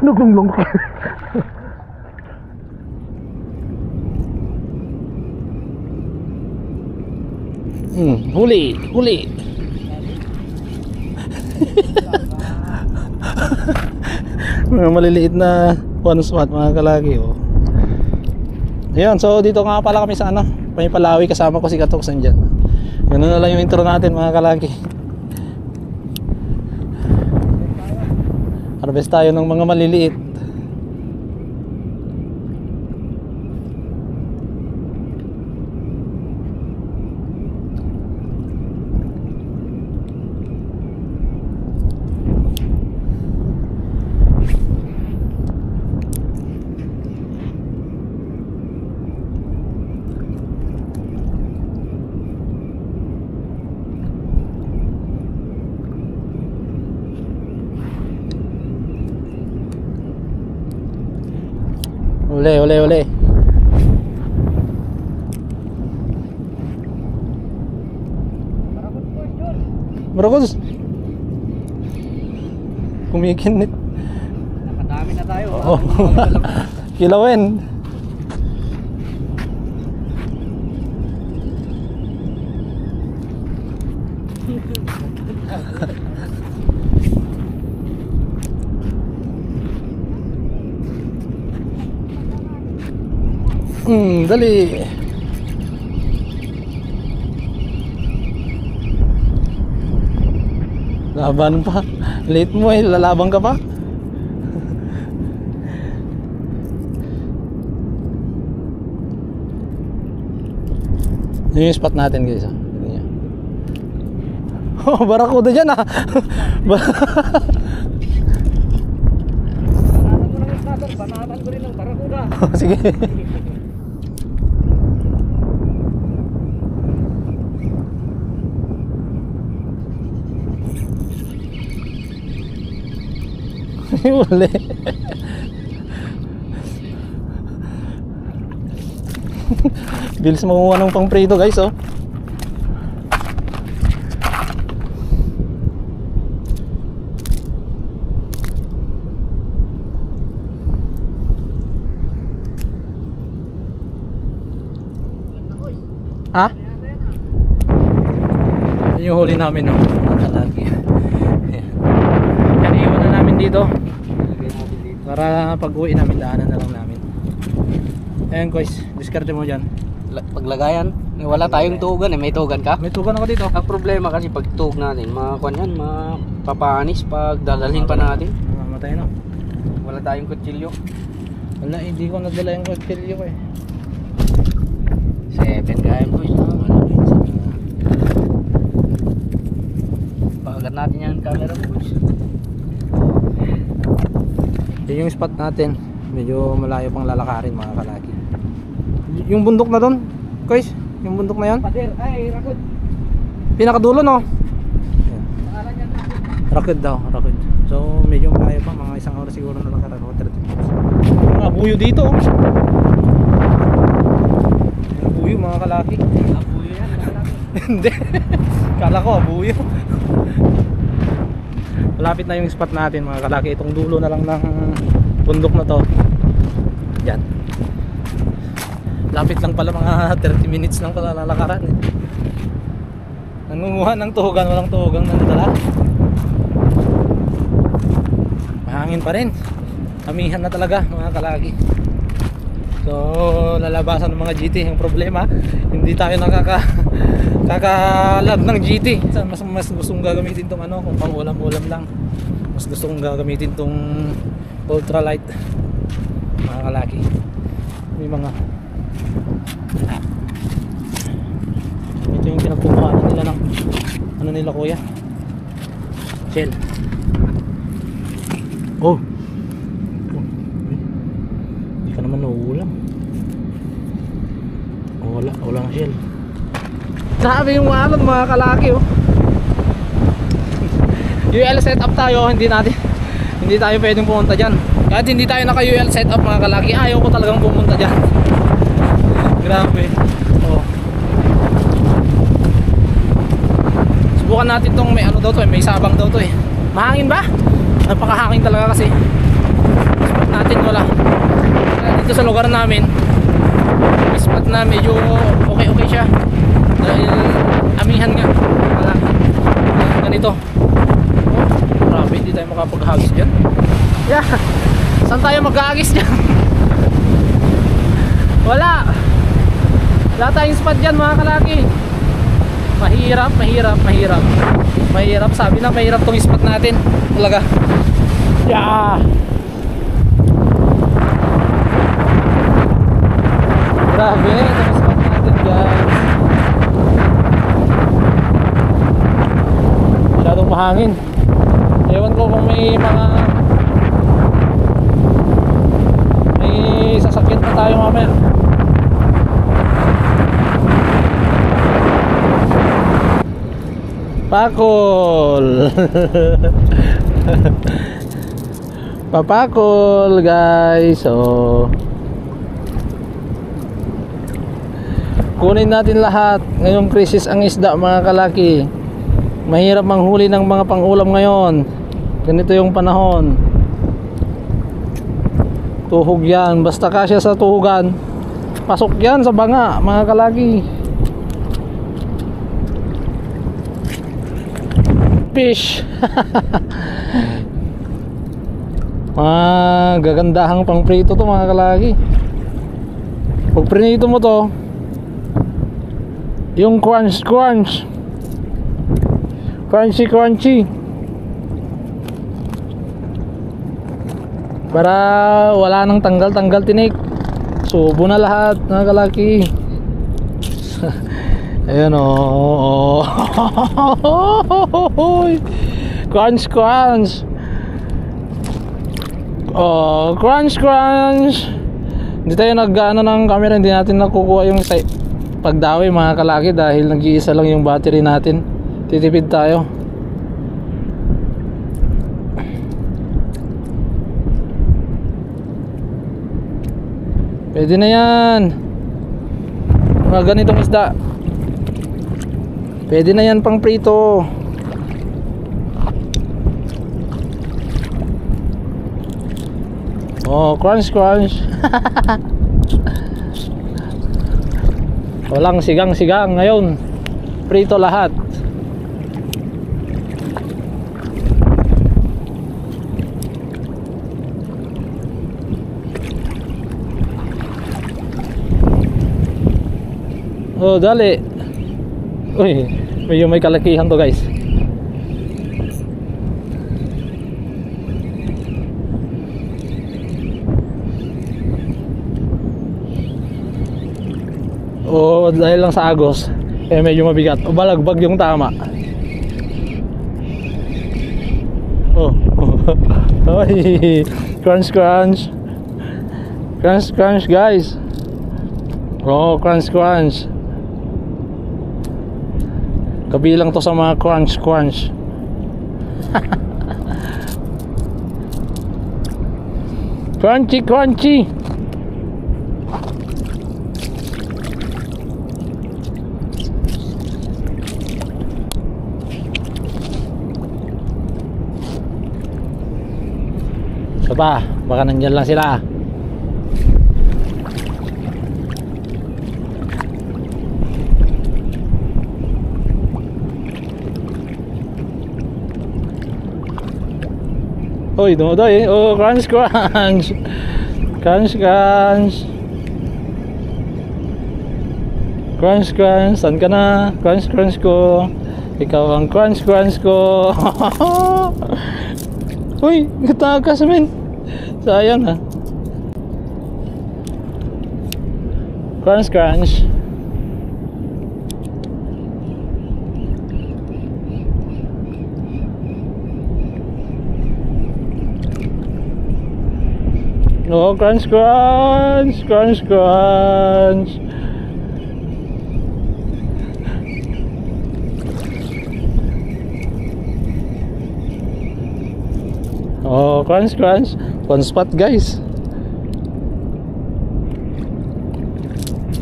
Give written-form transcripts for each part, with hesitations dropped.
Nuglong-long. Huli, huli. Mga maliliit na one spot mga kalaki, oh. Ayun, so dito nga pala kami sa ano, may Palawi, kasama ko si Katoksan dyan. Ganun na lang yung intro natin mga kalaki. Harvest tayo ng mga maliliit. Uli, uli, uli. Marakos. Kumikinit. Nakadami na tayo. Oo. Kilawin. Dali. Laban pa. Late mo eh, lalabang ka pa. Yun yung spot natin guys. Oh, barakuda dyan ah. Banatan ko rin ng barakuda. Sige. Uli. Bilis makuha ng pang prito guys, oh. Ha? Yun yung huli namin, no? Yan, iwan na namin dito para pag uwi namin, daanan na lang namin. Ayan guys, diskarte mo dyan. Paglagayan, wala tayong tugan eh. May tugan ka? May tugan ako dito. Ang problema kasi pag tug natin, makakuan yan, mapapanis pag dadalhin pa natin. Mamatay na. Wala tayong kutsilyo. Wala, hindi ko nadala yung kutsilyo eh. 7 kaya boys. Pakagat natin yung camera boys. Yun yung spot natin. Medyo malayo pang lalakarin mga kalaki. Yung bundok na doon, guys, yung bundok na yan. Pader, ay rakod. Pinakadulo, no? Pangalan niyan. Rakod daw, rakod. So medyo malayo pa, mga isang oras siguro na lang kararo, 30 minutes. Mga buyo dito, oh. Mga buyo mga kalaki. Abuyo yan. Hindi. Kala ko abuyo. Malapit na yung spot natin mga kalaki. Itong dulo na lang ng bundok na to. Yan. Lapit lang pala, mga 30 minutes lang pala lalakaran eh. Nangunguha ng tuhugan, walang tuhugang nadala. Mahangin pa rin. Amihan na talaga mga kalaki. So lalabasan ng mga GT. Yung problema, hindi tayo kakalag ng GT. Mas gustong gagamitin tong ano, kung pang ulam-ulam lang. Mas gustong gagamitin tong ultralight mga kalaki. May mga ito yung pinagpupuhanan nila ng ano nila kuya, shell. Oh, hindi ka naman nauulam. Walang shell. Sabi yung alon mga kalaki, oh. UL setup tayo, hindi tayo pwedeng pumunta dyan. Kahit hindi tayo naka UL setup mga kalaki, ayaw ko talagang pumunta dyan. Grabe. Oh. Subukan natin tong may ano daw to, may sabang daw to eh. Mahangin ba? Napakahangin talaga kasi. sa lugar namin, spot na medyo okay siya dahil amihan nga malaki ganito. Oh, grabe, hindi tayo makapag-hagis dyan. Yeah, saan tayo mag-hagis dyan? Wala tayong spot dyan mga kalaki. Mahirap, sabi na mahirap tong spot natin talaga. Yeah, grabe itong spot natin guys. Masyadong mahangin. Ewan ko kung may sasakyan pa tayo mamaya. Pakol. Papakol guys. So kunin natin lahat. Ngayong krisis ang isda mga kalaki. Mahirap manghuli ng mga pangulam ngayon. Ganito yung panahon. Tuhog yan. Basta kasya sa tuhugan, pasok yan sa banga mga kalaki. Fish. Gagandahang pang prito to mga kalaki. Pag prinito mo to, yung crunchy para wala nang tanggal tinik, subo na lahat mga kalaki. Ayan o. Crunch. Oh, crunch. Hindi tayo nag-ano ng camera, hindi natin nakukuha yung pagdawi mga kalaki dahil nag-iisa lang yung battery natin. Titipid tayo. Pwede na yan. Mga ganitong isda, pwede na yan pang prito. Oh, crunch. Walang sigang ngayon. Prito lahat. Oh, dali. Uy, medyo may kalakihan to guys. Oh, dahil lang sa agos medyo mabigat. O balagbag yung tama. Oh. Ay, crunch guys. Oh, crunch. Kabilang to sa mga crunch. Crunchy. Saba, baka nandyan lang sila. Oy, dumodoy. Oh, crunch. Crunch. Saan ka na? Crunch ko. Ikaw ang crunch ko. Uy, katakas men. Sayang ha. Crunch. Oh, crunch. Oh, crunch. One spot guys.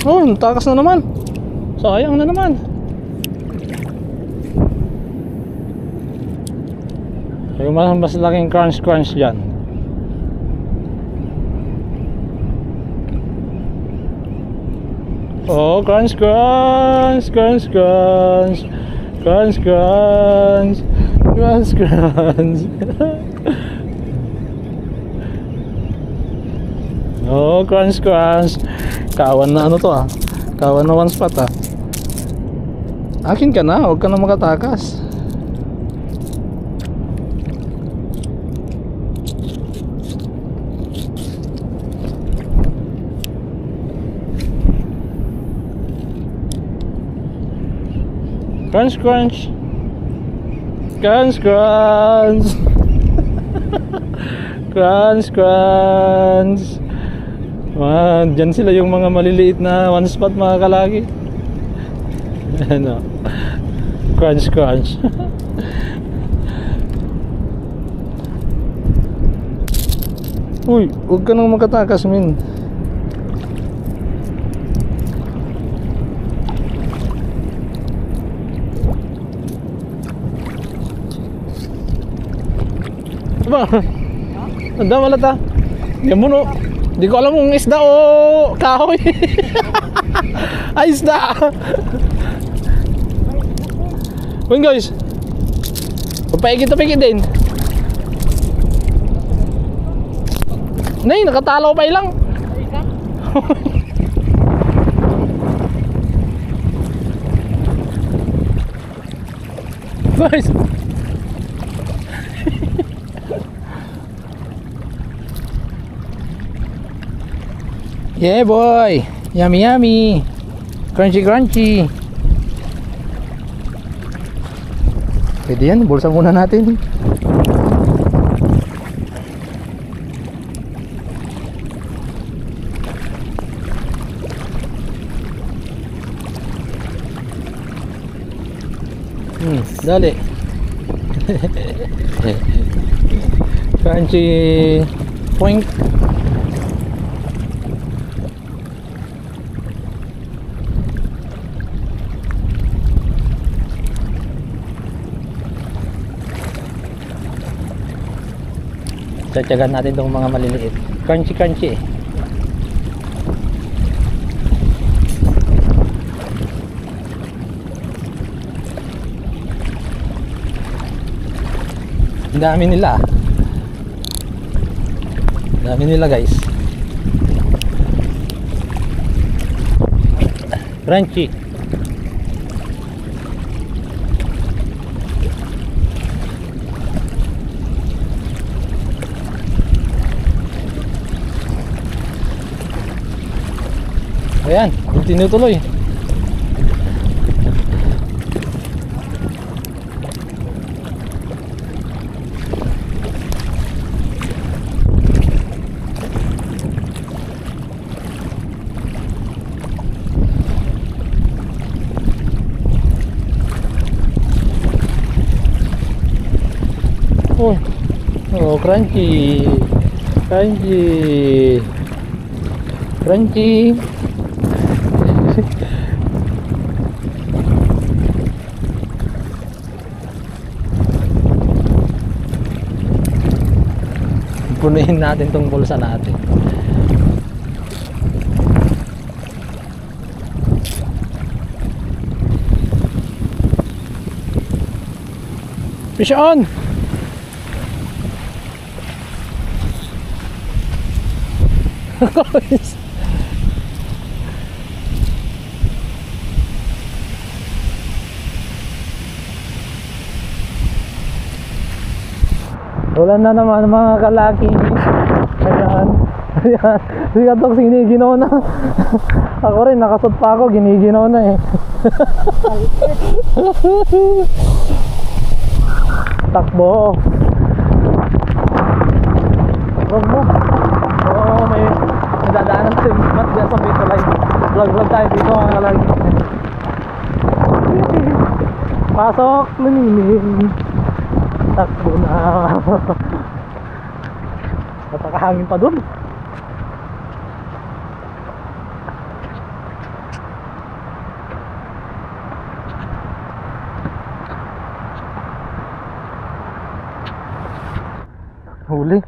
Oh, takas na naman. Sayang na naman. Yung mas laking crunch dyan. Oh, crunch, crunch, crunch, crunch, crunch, crunch, crunch, crunch. Oh, crunch, crunch. Kawan na ano to ah. Kawan na one spot ah. Akin ka na, huwag ka na makatakas. Crunch, crunch. Crunch, crunch. Crunch, crunch. Dyan sila yung mga maliliit na one spot mga kalagi. Ano? Crunch, crunch. Uy, huwag ka nang makatakas, min. Ba? Anda wala ta. Yan mo no. Di ko alam kung isda o kahoy. Ay, isda. Uy guys, papaigit din. Nay, nakatalaw pa ilang. Guys, yeah boy, yummy yummy, crunchy crunchy. Pwede yan, bulsa muna natin. Dali. Crunchy point. Tsatsagan natin itong mga maliliit. Crunchy crunchy eh. Ang dami nila. Ang dami nila guys. Crunchy. Ayan, tinutuloy. Oh, crunchy. Crunchy. Crunchy. Punuin natin tong bulsa natin. Fish on! Wala na naman mga kalaki. Ayan. Ayan. Sigatok giniginaw na. Ako rin nakasot pa ako, giniginaw na eh. Takbo. Wag mo. Oo, may nadadaanan sa mat dyan sa Bito Live. Vlog tayo dito mga kalaki. Pasok. Maninig. Takbo na. Napakahangin pa dun. Huli.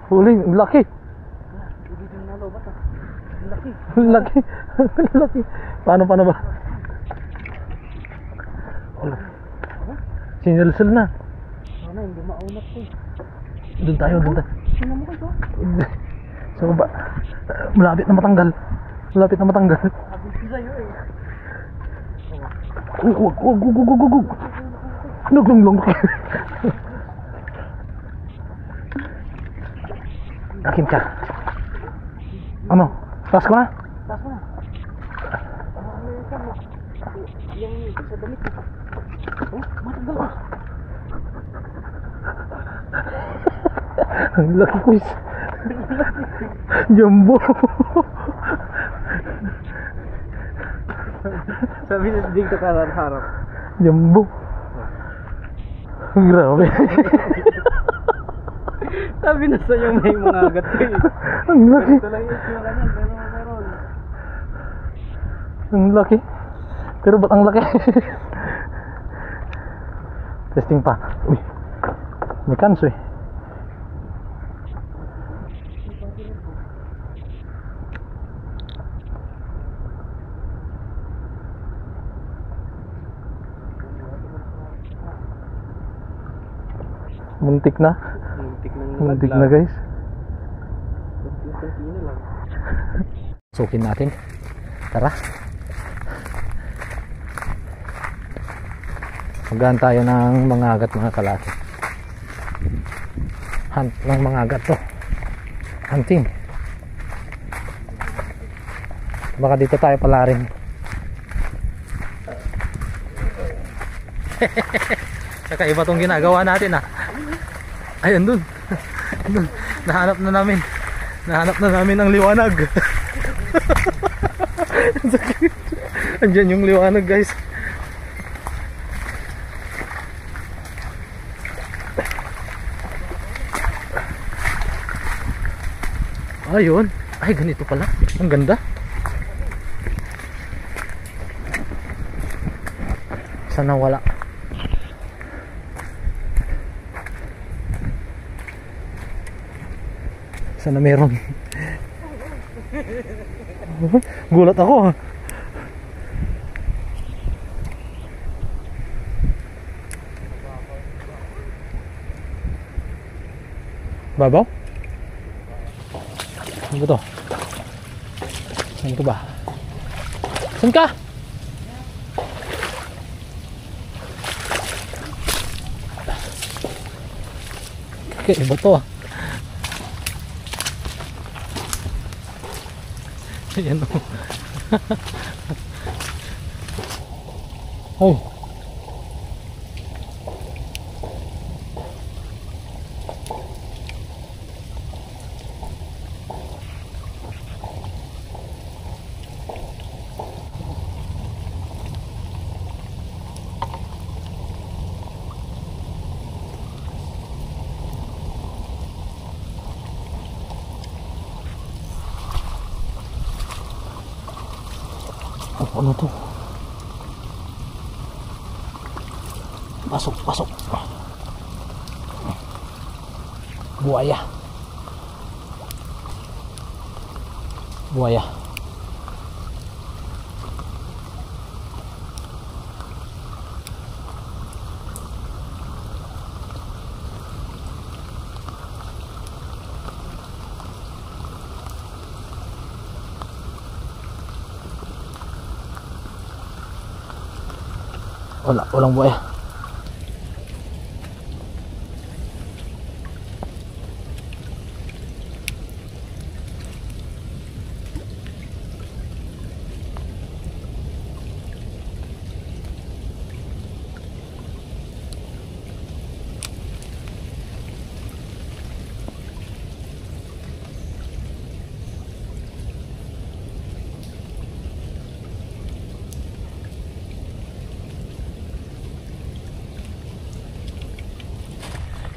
Huli, ang laki. Laki. Laki. Laki. Paano ba? Sinilsil na. Sana hindi maunat eh. Doon tayo. Sino mo kayo? So ba? Malapit na matanggal. Sabi ko sa'yo eh. Gug. Nung. Akin ka. Ano? Tas ko na? Taas mo na. Yung sa damit ko. Oh, matanggal ka. Ang laki ko is. Jumbo. Sabi na dito ka harap. Jumbo. Grabe. Sabi na sa'yo may mga agat ko eh. Ang laki. Ito lang yung tsura niyan, pero meron. Ang laki. Pero ba't ang laki? Testing pa. Uy. May kanso eh. Muntik na. Muntik na guys. Sukin natin. Tara. Maggaan tayo ng mga agat mga kalaki. Hunt ng mga agat to. Hunting. Baka dito tayo pala rin. Kakaiba tong ginagawa natin ah. Ayun dun. Nahanap na namin ang liwanag. Andyan yung liwanag guys. Ayun. Ay ganito pala. Ang ganda. Sana wala. Sana meron. Gulat ako. Babaw? Ano ba to? Saan to ba? Saan ka? Okay, iba to ah. Ayan o. Ay. Ano to? Pasok. Buaya. Walang buaya.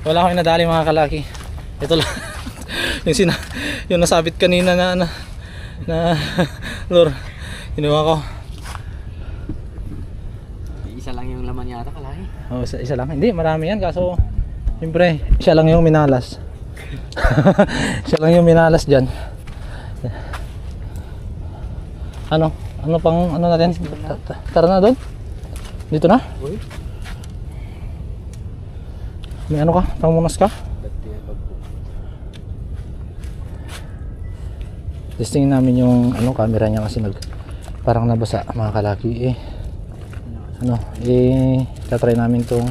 Wala akong inadali mga kalaki. Ito lang yung nasabit kanina na lure. Ginawa ko. Isa lang yung laman yata kalaki. Oh, isa lang. Hindi, marami yan kaso siyempre, siya lang yung minalas. Siya lang yung minalas diyan. Ano? Ano pang ano natin? Tara na doon. Dito na. Uy. May ano ka? Pangmunas ka? Testingin namin yung ano camera niya kasi parang nabasa mga kalaki eh. Ano tatry namin tong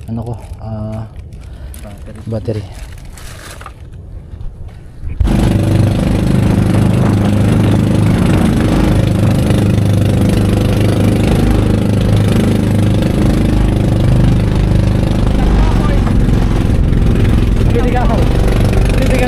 ano ko battery. Hindi ka